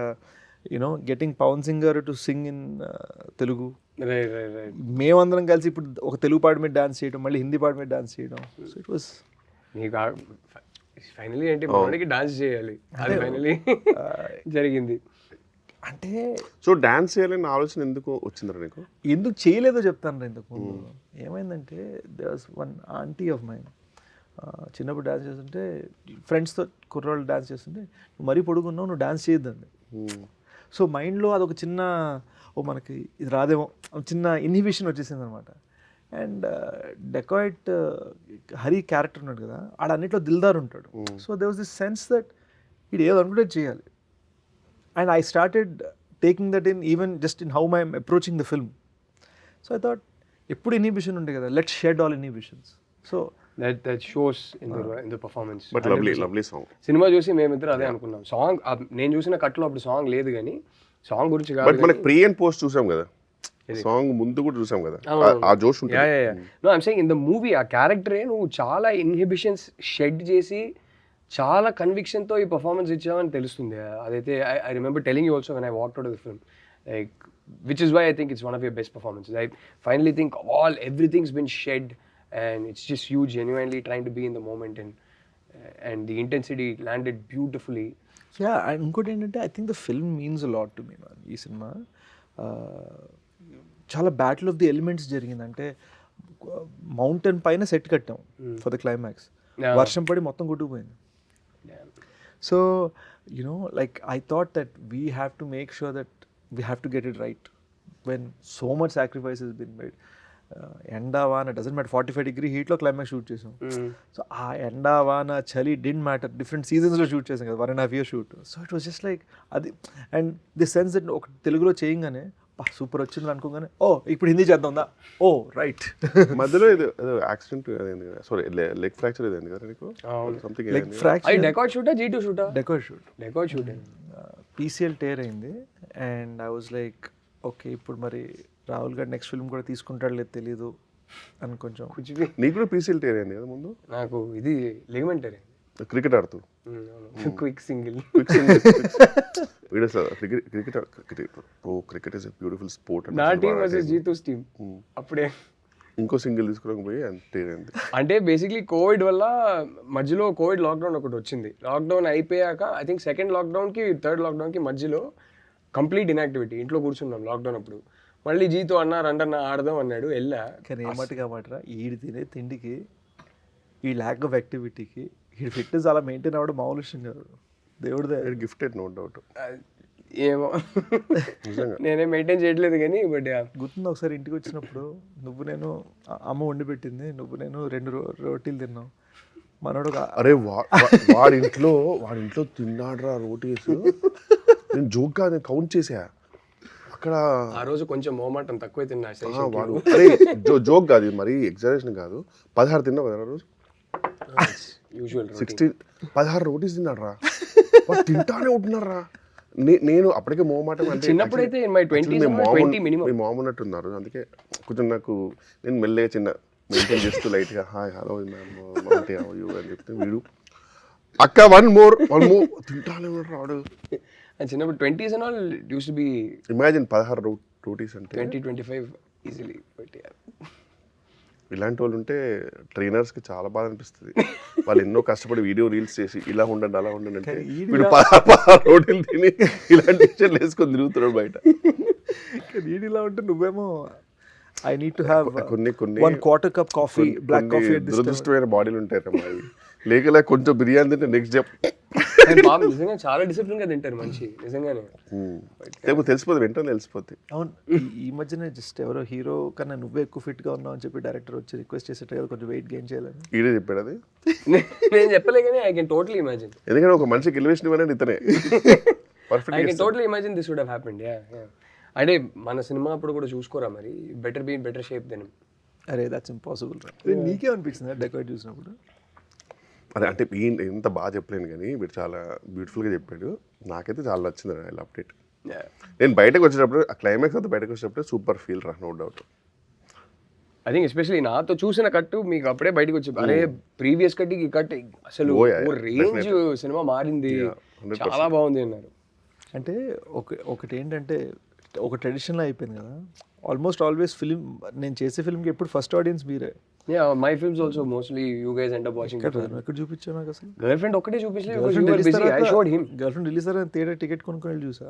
getting Pawan singer to sing in Telugu, మేమందరం కలిసి ఇప్పుడు ఒక తెలుగు పాట మీద డాన్స్ చేయడం, మళ్ళీ హిందీ పాట మీద డాన్స్ చేయడం. సో ఇట్ వాస్ ఫైనలీ ఏంటి మనకి డాన్స్ చేయాలి, అది ఫైనలీ జరిగింది. అంటే సో డాన్స్ చేయాలని ఆలోచన ఎందుకు వచ్చిందిరా నీకు? ఎందుకు చేయలేదో చెప్తాను ఇంతకు ముందు. ఏమైందంటే they was one aunty of mind, చిన్నప్పుడు డాన్స్ చేస్తుంటే ఫ్రెండ్స్తో కుర్రోళ్ళు డాన్స్ చేస్తుంటే నువ్వు మరీ పొడుగున్నావు, నువ్వు డాన్స్ చేయొద్దండి. సో మైండ్లో అదొక చిన్న మనకి ఇది రాదేమో చిన్న ఇన్హిబిషన్ వచ్చేసింది అనమాట. అండ్ డెకాయిట్ హరి క్యారెక్టర్ ఉన్నాడు కదా, ఆడన్నిట్లో దిల్దార్ ఉంటాడు. So they was this sense that ఇది ఏదో అనుకుంటే చేయాలి. And I started taking that in even just in how I'm approaching the film. So I thought ఎప్పుడు ఇన్హిబిషన్ ఉండే కదా, let's shed all inhibitions. So that shows in the performance. But lovely song. Cinema చూసి మేమిద్దరు అదే అనుకున్నాం. Song నేను చూసిన కట్లో అప్పుడు సాంగ్ లేదు, కానీ సాంగ్ గురించి బట్ కాదు. మనకి ప్రీ అండ్ పోస్ట్ చూసాం కదా, సాంగ్ ముందు కూడా చూసాం కదా, ఆ జోష్ ఉంటుంది. No I'm saying in the movie ఆ క్యారెక్టరే నువ్వు చాలా ఇన్హిబిషన్స్ షెడ్ చేసి చాలా కన్విక్షన్తో ఈ పర్ఫార్మెన్స్ ఇచ్చావని తెలుస్తుంది. అదైతే I remember telling you also when I walked out of the film, like which is why I think it's one of your best performances. I finally think everything's been shed and it's just you genuinely trying to be in the moment, and the intensity landed beautifully. Yeah, and ఇంకోటి ఏంటంటే I think the film means a lot to me man. ఈ cinema చాలా battle of the elements జరిగింది. అంటే mountain పైన set కట్టాం for the climax, వర్షం పడి మొత్తం కొట్టుకుపోయింది. So you know like I thought that we have to make sure that we have to get it right when so much sacrifice has been made. ఎండా వాన డజంట్ మ్యాటర్, 45 హీట్లో climax shoot చేసాం. So ఆ ఎండా వాన చలి డింట్ మ్యాటర్, డిఫరెంట్ సీజన్స్లో shoot చేసాం కదా, 1.5 years shoot. So it was just like అది. అండ్ ది సెన్స్ దట్ ఒక తెలుగులో చేయగానే సూపర్ వచ్చింది అనుకోగానే ఓ ఇప్పుడు హిందీ చేద్దాందా, ఓ రైట్. మధ్యలో ఏదో యాక్సిడెంట్ అయింది కదా, సారీ లెగ్ ఫ్రాక్చర్ అయింది కదా నీకు, సంథింగ్ లెగ్ ఫ్రాక్చర్. డెకాట్ షూటా G2 షూటా? డెకాట్ షూట్ PCL టేర్ అయింది. And I was like okay ఇప్పుడు మరి రాహుల్ గారు నెక్స్ట్ ఫిల్మ్ కూడా తీసుకుంటాడు లేదు తెలీదు అని కొంచెం. నీకు కూడా PCL టేర్ అయింది కదా ముందు? నాకు ఇది లిగమెంట్ అరే, క్రికెట్ ఆడుతూ quick single. Cricket is beautiful sport. నా టీమ్ వర్సెస్ G2's టీమ్. అప్పుడే ఇంకో సింగిల్ తీసుకోకపోయి అంతే అయింది. అంటే బేసిక్లీ కోవిడ్ వల్ల మధ్యలో కోవిడ్ లాక్డౌన్ ఒకటి వచ్చింది. లాక్డౌన్ అయిపోయాక ఐ థింక్ సెకండ్ లాక్డౌన్కి థర్డ్ లాక్డౌన్కి మధ్యలో కంప్లీట్ ఇన్యాక్టివిటీ, ఇంట్లో కూర్చున్నాం లాక్డౌన్ అప్పుడు. మళ్ళీ జీతో రండన్న ఆడదాం అన్నాడు, వెళ్ళా. కానీ ఏమట్టుగా మాటరా ఈడు తినే తిండికి ఈ ల్యాక్ ఆఫ్ యాక్టివిటీకి ఈ ఫిట్నెస్ అలా మెయింటైన్ అవ్వడం మామూలు విషయం కాదు. దేవుడిదే గిఫ్టెడ్, నో డౌట్. ఏమో నేనే మెయింటైన్ చేయట్లేదు కానీ. బట్ గుర్తుంది ఒకసారి ఇంటికి వచ్చినప్పుడు నువ్వు నేను అమ్మ వండి పెట్టింది, నువ్వు నేను 2 రోటీలు తిన్నావు. మనోడు అరే వాడింట్లో తిన్నాడురా రోటీస్. నేను జోక్గా నేను కౌంట్ చేసా అక్కడ. ఆ రోజు కొంచెం మోమాటం తక్కువ తిన్నా. వాడు అరే జోక్ కాదు, మరి ఎగ్జాజరేషన్ కాదు, 16 తిన్నావు కదా రోజు. 16 రోటీస్ తిన్నాడు రా, తింటానే ఉంటున్నారా. నేను అప్పటికే మోమాటం అంటే చిన్నప్పుడైతే మీ మామ ఉన్నట్టున్నారు, అందుకే కొంచెం నాకు నేను మెల్లగా చిన్న మెయింటైన్ చేస్తూ లైట్గా హాయ్ హలో మ్యామ్ అని చెప్తే వీడు అక్క వన్ మోర్ తింటానే ఉన్నాడు రాడు. చిన్నప్పుడు 20s and all used to be imagine 16 rotis అంటే 20-25 ఈజీలీ. బట్ ఇలాంటి వాళ్ళు ఉంటే ట్రైనర్స్కి చాలా బాధ అనిపిస్తుంది. వాళ్ళు ఎన్నో కష్టపడి వీడియో రీల్స్ చేసి ఇలా ఉండండి అలా ఉండండి అంటే వీడు 16 రోటీలు తిని ఇలాంటి టీషర్ట్లు వేసుకొని తిరుగుతున్నాడు బయట. వీడు ఇలా ఉంటే నువ్వేమో ఐ నీడ్ టు హ్యావ్ కొన్ని 1/4 cup కాఫీ, బ్లాక్ కాఫీ. దురదృష్టమైన బాడీలు ఉంటాయి అమ్మా, లేకలే కొంచెం బిర్యానీ తింటే నెక్స్ట్ డే నిజంగా చాలా డిసిప్లిన్ గా తింటారు మనిషి నిజంగానే. తెలిసిపోతుంది, వెంటనే తెలిసిపోతుంది. అవును, ఈ మధ్యనే జస్ట్ ఎవరో హీరో కన్నా నువ్వే ఎక్కువ ఫిట్ గా ఉన్నావు అని చెప్పి డైరెక్టర్ వచ్చి రిక్వెస్ట్ చేసేట కొంచెం వెయిట్ గెయిన్ చేయాలని. ఈడే చెప్పాడు అది, నేను చెప్పలే కానీ ఐ కెన్ టోటలీ ఇమాజిన్. ఎందుకంటే ఒక మనిషికి ఎలివేషన్ ఇవ్వనండి ఇతనే. I can totally imagine this would have happened. అంటే మన సినిమా అప్పుడు కూడా చూసుకోరా మరి, better be in better shape then. అరే దట్స్ ఇంపాసిబుల్. నీకే అనిపించింది డెకాయిట్ చూసినప్పుడు? అదే అంటే ఎంత బాగా చెప్పలేను కానీ వీడు చాలా బ్యూటిఫుల్గా చెప్పాడు. నాకైతే చాలా నచ్చింది ఐ లవ్డ్ ఇట్. నేను బయటకు వచ్చేటప్పుడు ఆ క్లైమాక్స్ అంతా బయటకు వచ్చేటప్పుడు సూపర్ ఫీల్ రా, no doubt. I think especially నాతో చూసిన కట్టు మీకు అప్పుడే బయటకు వచ్చి అరే ప్రీవియస్ కట్ ఈ కట్ అసలు రేంజ్ సినిమా మారింది, చాలా బాగుంది అన్నారు. అంటే ఒకటి ఏంటంటే ఒక ట్రెడిషన్లో అయిపోయింది కదా, ఆల్మోస్ట్ ఆల్వేస్ ఫిల్మ్ నేను చేసే ఫిల్మ్కి ఎప్పుడు ఫస్ట్ ఆడియన్స్ మీరే. Yeah, my films also mostly you guys end up watching. ఎక్కడ చూపించావు నాకు అసలు? గర్ల్ ఫ్రెండ్ ఒక్కటే చూపించలేదు, I showed him. Girl friend release అయ్యారు థియేటర్ టికెట్ కొనుక్కొని వెళ్ళి చూసా.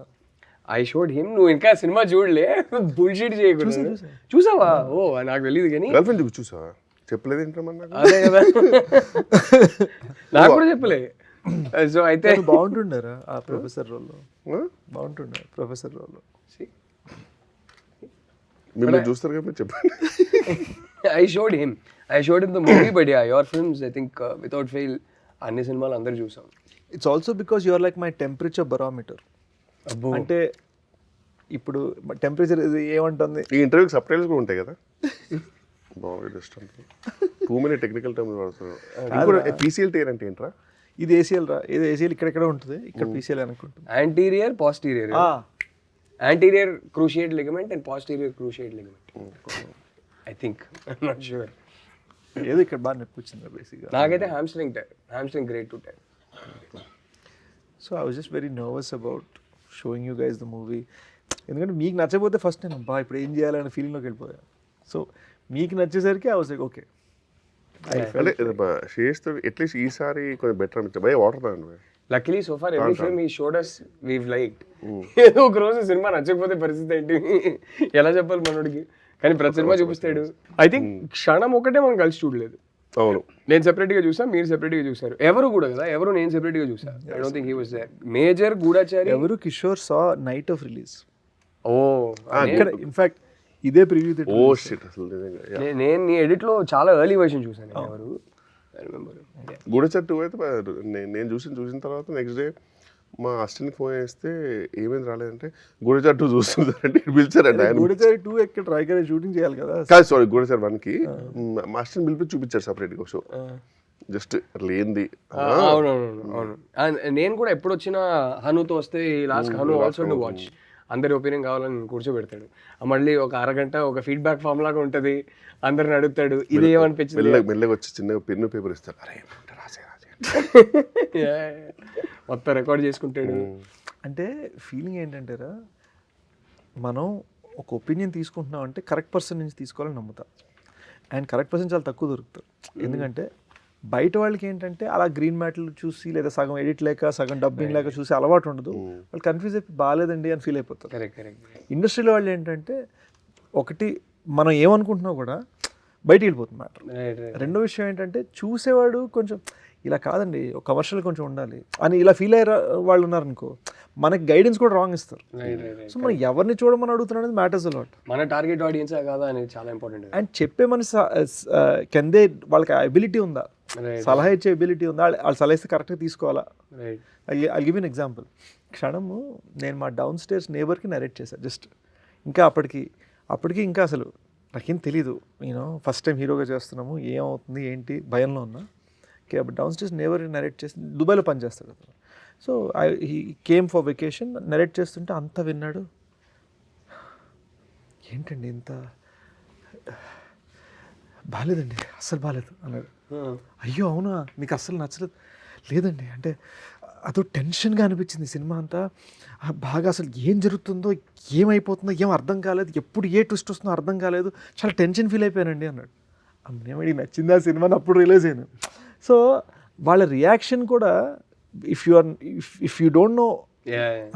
I showed him. నువ్వు ఇంకా సినిమా చూడలే, బుల్షిట్ చేయకూడదు. చూసావా? ఓ నాకు తెలియదు కానీ. గర్ల్ ఫ్రెండ్ చూసావా? చెప్పలేదు ఏంటమ్మా? అదే కదా, నాకు కూడా చెప్పలే. సో అయితే బాగుంటుండారా ఆ ప్రొఫెసర్ రోల్లో? బాగుంటుండే ప్రొఫెసర్ రోల్లో. మిమ్మల్ని చూస్తారు కదా, చెప్పండి. I showed him the movie, but yeah, your films, I think, without fail, అన్ని సినిమాలు అందరు చూసాం. It's also because you are like my temperature barometer. అంటే ఇప్పుడు టెంపరేచర్ ఏమంటుంది? ఈ ఇంటర్వ్యూకి సబ్టైటిల్స్ కూడా ఉంటాయి కదా. బాగా just two minute technical term వాడుతున్నారు. ఇంకోటి PCL టైర్ అంటే ఏంట్రా? ఇది ACL రా. ఇది ACL ఇక్కడెక్కడ ఉంటుంది, ఇక్కడ PCL అనుకుంటుంది. Anterior, posterior. Anterior cruciate ligament and posterior cruciate ligament. I think. I'm not sure. ఏదో ఇక్కడ బాగా నొప్పి వచ్చింది బేసిక్గా. నాకైతే hamstring grade 2 tear. So I was just very nervous about showing you guys the movie. ఎందుకంటే మీకు నచ్చకపోతే ఫస్ట్ నేను బా ఇప్పుడు ఏం చేయాలనే ఫీలింగ్లోకి వెళ్ళిపోయాను. సో మీకు నచ్చేసరికి ఐ వాజ్ లైక్ ఓకే. అంటే షేస్తో అట్లీస్ట్ ఈసారి కొంచెం బెటర్ అనిపించింది. భయ వాటర్ తాగండి. Luckily so far every film he showed us we've liked. ఏదో ఒక రోజు సినిమా నచ్చకపోతే పరిస్థితి ఏంటి ఎలా చెప్పాలి మనోడికి? కానీ ప్రతి సినిమా చూపిస్తాడు. ఐ థింక్ క్షణం ఒకటే మనం కలిసి చూడలేదు. అవును, నేను సెపరేట్గా చూసా, మీరు సెపరేట్గా చూసారు. ఎవరు కూడా కదా, ఎవరు నేను సెపరేట్గా చూసా. I don't think he was there. Major Goodachari Evaru Kishore saw night of release. ఓ ఇక్కడ ఇన్ఫాక్ట్ ఇదే ప్రివ్యూ. ఓ షిట్, అసలు నిజంగా నేను నీ ఎడిట్లో చాలా ఎర్లీ వర్షన్ చూసాను. ఎవరు గూఢచారి 2 అయితే నేను చూసిన తర్వాత నెక్స్ట్ డే మా అసిస్టెంట్కి ఫోన్ చేస్తే ఏమైంది రాలేదంటే గూఢచారి 2 చూస్తుందంటే పిలిచారండి ఆయన. గూఢచారి 2 ఎక్కడ ట్రై షూటింగ్ చేయాలి కదా. కాదు సారీ, గూఢచారి 1కి మా అసిస్టెంట్ పిలిపి చూపించారు సపరేట్గా షో. జస్ట్ అట్లా ఏంది. అవును. నేను కూడా ఎప్పుడు వచ్చినా హనుతో వస్తే last Hanu also to watch. అందరి ఒపీనియన్ కావాలని కూర్చోబెడతాడు. మళ్ళీ ఒక అరగంట ఒక ఫీడ్బ్యాక్ ఫామ్ లాగా ఉంటుంది. అందరిని అడుగుతాడు ఇది ఏమనిపించింది. మెల్లగా వచ్చి చిన్నగా పెన్ను పేపర్ ఇస్తారు. అరే రాసే మొత్తం రికార్డ్ చేసుకుంటాడు. అంటే ఫీలింగ్ ఏంటంటారా, మనం ఒక ఒపీనియన్ తీసుకుంటున్నాం అంటే కరెక్ట్ పర్సన్ నుంచి తీసుకోవాలని నమ్ముతాం. అండ్ కరెక్ట్ పర్సన్ చాలా తక్కువ దొరుకుతారు. ఎందుకంటే బయట వాళ్ళకి ఏంటంటే అలా గ్రీన్ మ్యాట్లు చూసి లేదా సగం ఎడిట్ లేక సగం డబ్బింగ్ లేక చూసి అలవాటు ఉండదు. వాళ్ళు కన్ఫ్యూజ్ అయిపోయి బాగాలేదండి అని ఫీల్ అయిపోతారు. ఇండస్ట్రీలో వాళ్ళు ఏంటంటే ఒకటి మనం ఏమనుకుంటున్నా కూడా బయటికి వెళ్ళిపోతుంది మ్యాటర్. రెండో విషయం ఏంటంటే చూసేవాడు కొంచెం ఇలా కాదండి ఒక కమర్షియల్ కొంచెం ఉండాలి అని ఇలా ఫీల్ అయ్యే వాళ్ళు ఉన్నారనుకో, మనకి గైడెన్స్ కూడా రాంగ్ ఇస్తారు. సో మనం ఎవరిని చూడమని అడుగుతున్నాం అనేది మ్యాటర్స్ అలాట్. మన టార్గెట్ ఆడియన్స్ కాదా అనేది చాలా ఇంపార్టెంట్. అండ్ చెప్పే మన కెందే వాళ్ళకి ఎబిలిటీ ఉందా, సలహా ఇచ్చే ఎబిలిటీ ఉందా, వాళ్ళు సలహా ఇస్తే కరెక్ట్గా తీసుకోవాలా. I give an example. క్షణము నేను మా డౌన్ స్టేర్స్ నేబర్కి నరేట్ చేశాను జస్ట్. ఇంకా అప్పటికి ఇంకా అసలు నాకేం తెలీదు. నేను ఫస్ట్ టైం హీరోగా చేస్తున్నాము, ఏమవుతుంది ఏంటి భయంలో ఉన్నా. ఓకే, అప్పుడు డౌన్ స్టేర్స్ నేబర్ నరేట్ చేసి దుబాయ్లో పనిచేస్తాడు అతను. So he came for vacation. Narrate చేస్తుంటే అంతా విన్నాడు. ఏంటండి ఇంత బాగాలేదండి, అస్సలు బాగాలేదు అన్నాడు. అయ్యో అవునా, మీకు అస్సలు నచ్చలేదు? లేదండి, అంటే అదో టెన్షన్గా అనిపించింది సినిమా అంతా. బాగా అసలు ఏం జరుగుతుందో ఏమైపోతుందో ఏం అర్థం కాలేదు, ఎప్పుడు ఏ ట్విస్ట్ వస్తుందో అర్థం కాలేదు, చాలా టెన్షన్ ఫీల్ అయిపోయానండి అన్నాడు. అమ్మేమడి నచ్చింది ఆ సినిమాని అప్పుడు రిలీజ్ అయ్యాను. సో వాళ్ళ రియాక్షన్ కూడా if you don't know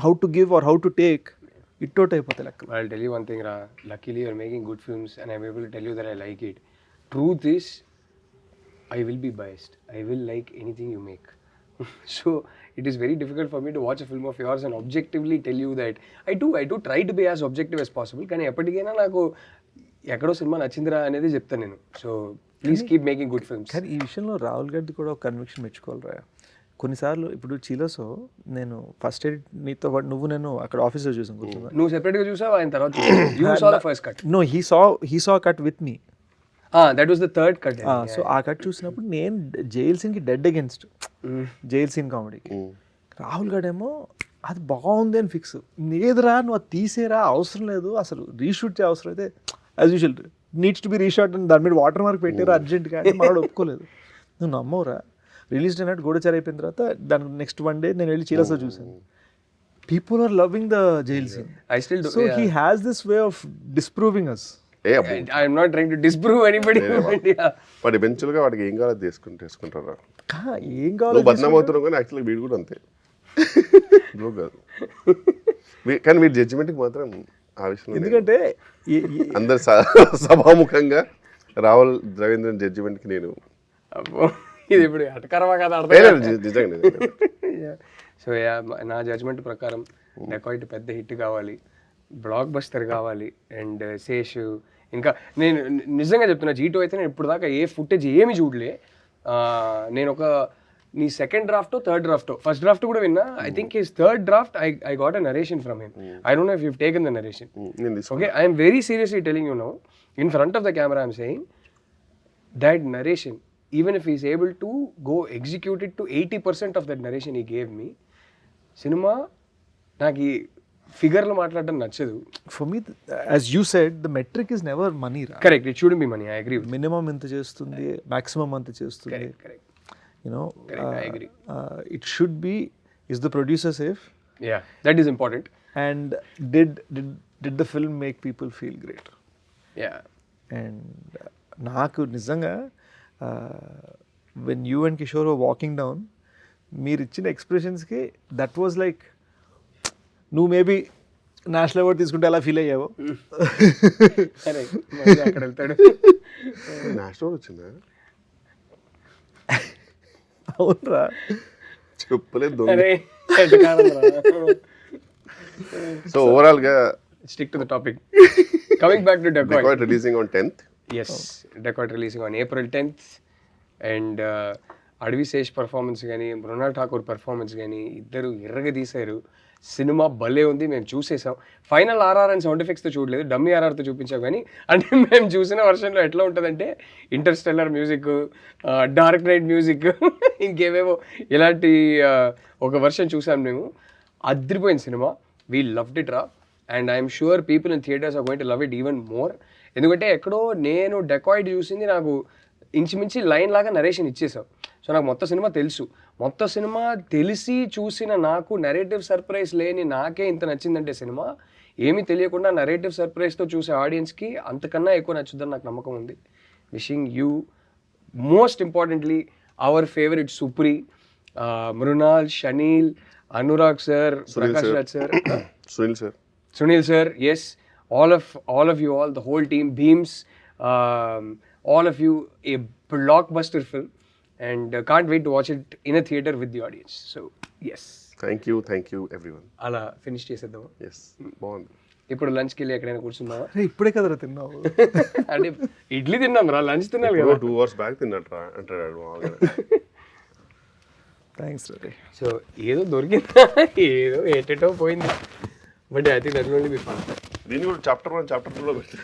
how to give or how to take it out అయిపోతాయి లెక్క. I'll tell you one thing, luckily you're making good films and I'm able to tell you that I like it. Truth is, I will be biased. I will like anything you make. So it is very difficult for me to watch a film of yours and objectively tell you that I do try to be as objective as possible. కానీ ఎప్పటికైనా నాకు ఎక్కడో cinema నచ్చిందిరా అనేది చెప్తాను నేను. So please keep making good films. కానీ ఈ విషయంలో రాహుల్ గారిది కూడా ఒక కన్విక్షన్ మెచ్చుకోవాలిరా. కొన్నిసార్లు ఇప్పుడు చీలోసో నేను ఫస్ట్ ఎడిట్ నీతో పాటు నేను అక్కడ ఆఫీస్లో చూసాను కూర్చున్నా. నువ్వు సెపరేట్గా చూసావు, ఆయన తర్వాత you saw the first cut. No, he saw a cut with me. That was the third cut. So ఆ కట్ చూసినప్పుడు నేను జైల్ సీన్కి డెడ్ అగేన్స్ట్ జైల్ సీన్ కామెడీకి. రాహుల్ గాడేమో అది బాగుంది అని ఫిక్స్. లేదురా నువ్వు అది తీసేరా, అవసరం లేదు, అసలు రీషూట్ చేయ అవసరం అయితే as usual needs to be reshot అని దాని మీద వాటర్ మార్క్ పెట్టారు అర్జెంట్గా అంటే మనోడు ఒప్పుకోలేదు. నువ్వు నమ్మవురా, రిలీజ్ డే నైట్ గూఢచారి అయిపోయిన తర్వాత దానికి నెక్స్ట్ వన్ డే నేను వెళ్ళి చీలసో చూసాను. People are loving the jail scene. I still do. So he has this way of disproving us. I'm not trying to disprove anybody. వాడు ఎవెన్చువల్గా వాడికి ఏం కావాలో తీసుకుంటారా. ఏం కావాలి బద్నాం అవుతున్నావు కానీ యాక్చువల్గా వీడు కూడా అంతే. బ్రో కాదు కానీ మీరు జడ్జిమెంట్కి మాత్రం ఆ విషయంలో ఎందుకంటే అందరు సభాముఖంగా రాహుల్ రవీంద్రన్ జడ్జిమెంట్కి నేను అబ్బో ఇది ఇప్పుడు అటకరమా కదా నిజంగా సో నా జడ్జ్మెంట్ ప్రకారం డెకాయిట్ పెద్ద హిట్ కావాలి, బ్లాక్ బస్టర్ కావాలి. అండ్ శేష్ ఇంకా నేను నిజంగా చెప్తున్నా, G2 అయితే నేను ఇప్పుడు దాకా ఏ ఫుటేజ్ ఏమి చూడలే. నేను ఒక నీ second draft third draft first draft కూడా విన్నా. I think his third draft I got a narration from him. I don't know if you taken the narration. Okay, I'm very seriously telling you now in front of the camera I'm saying that narration, even if he's able to go execute it to 80% of that narration he gave me, cinema నాకు ఈ ఫిగర్లో మాట్లాడడం నచ్చదు. For me as you said the metric is never money రా. Correct, it should be money. I agree. Minimum ఎంత చేస్తుంది, maximum ఎంత చేస్తుంది, correct. You know I agree. It should be is the producer safe, yeah that is important. And did the film make people feel great. Yeah and నాకు నిజంగా when you and Kishore walking down మీరు ఇచ్చిన ఎక్స్ప్రెషన్స్కి that was like నువ్వు maybe national award తీసుకుంటే ఎలా feel అయ్యావో. అక్కడ వెళ్తాడు. నేషనల్ వచ్చిందా? అవునరా, చెప్పలేదు. అరే సో ఓవరాల్ గా stick to the topic. Coming back to dacoit releasing on 10th. Yes, Decoit releasing on April 10th. And అడవి శేష్ పర్ఫార్మెన్స్ కానీ మృణాల్ ఠాకూర్ పర్ఫార్మెన్స్ కానీ ఇద్దరు ఎర్రగా తీశారు. సినిమా భలే ఉంది, మేము చూసేసాం. ఫైనల్ RR అండ్ సౌండ్ ఎఫెక్ట్స్తో చూడలేదు, డమ్మీ RRతో చూపించాం. కానీ అంటే మేము చూసిన వర్షన్లో ఎట్లా ఉంటుందంటే Interstellar music, Dark Knight music, ఇంకేవేవో ఇలాంటి ఒక వర్షన్ చూసాం మేము. అదిరిపోయింది సినిమా. వీ లవ్డ్ ఇట్ రా. And I'm sure people in theatres are going to love it even more. ఎందుకంటే ఎక్కడో నేను డెకాయిడ్ చూసింది నాకు ఇంచుమించి లైన్ లాగా నరేషన్ ఇచ్చేసావు. సో నాకు మొత్తం సినిమా తెలుసు. మొత్తం సినిమా తెలిసి చూసిన నాకు నరేటివ్ సర్ప్రైజ్ లేని నాకే ఇంత నచ్చిందంటే సినిమా, ఏమీ తెలియకుండా నరేటివ్ సర్ప్రైజ్తో చూసే ఆడియన్స్కి అంతకన్నా ఎక్కువ నచ్చుద్దని నాకు నమ్మకం ఉంది. Wishing you most importantly our favourite Supri, Mrunal, Shaneel, Anurag sir, Prakash Raj sir, Sunil sir, yes, all of you all, the whole team, Beams, all of you, a blockbuster film, and can't wait to watch it in a theater with the audience. So yes, thank you everyone. అలా finish చేసేద్దాం. Yes, బాగుంది. ఇప్పుడు లంచ్కి వెళ్ళి ఎక్కడైనా కూర్చున్నావా? ఇప్పుడే కదరా తిన్నావు. అంటే ఇడ్లీ తిన్నాం రా, లంచ్ తినాలి కదా. 2 hours బ్యాక్ తిన్నట్రా అంటాడు. థ్యాంక్స్ రే. సో ఏదో దొరికిందా, ఏదో ఏటేటో పోయింది. But I think that will only be fun. దీన్ని కూడా చాప్టర్ 1 చాప్టర్ 2లో పెట్టి